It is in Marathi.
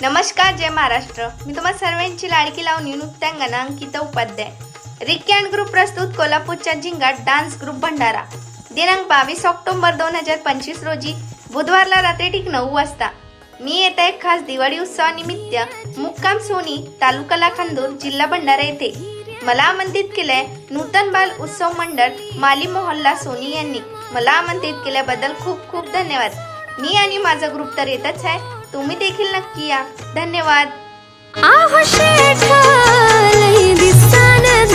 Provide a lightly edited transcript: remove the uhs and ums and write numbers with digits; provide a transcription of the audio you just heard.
नमस्कार, जय महाराष्ट्र। मी तुम्हा सर्वांची लाडकी लावणी नृत्यांगना Ankita Upadhyay. Ricky and group प्रस्तुत कोल्हापूरच्या झिंगाट डान्स ग्रुप भंडारा दिनांक 22 ऑक्टोबर 2025 रोजी बुधवारला रात्री ठीक 9 वाजता। मी येत आहे खास दिवाळी उत्सवानिमित्त मुक्काम सोनी, तालुका लाखांदूर, जिल्हा भंडारा येथे। मला आमंत्रित केले नूतन बाल उत्सव मंडळ माली मोहल्ला सोनी यांनी। मला आमंत्रित केल्याबद्दल खूप खूप धन्यवाद। मी आणि माझा ग्रुप तर येतच आहे, तुम्ही देखील नक्की या। धन्यवाद। आहो शेठ लई दिसानं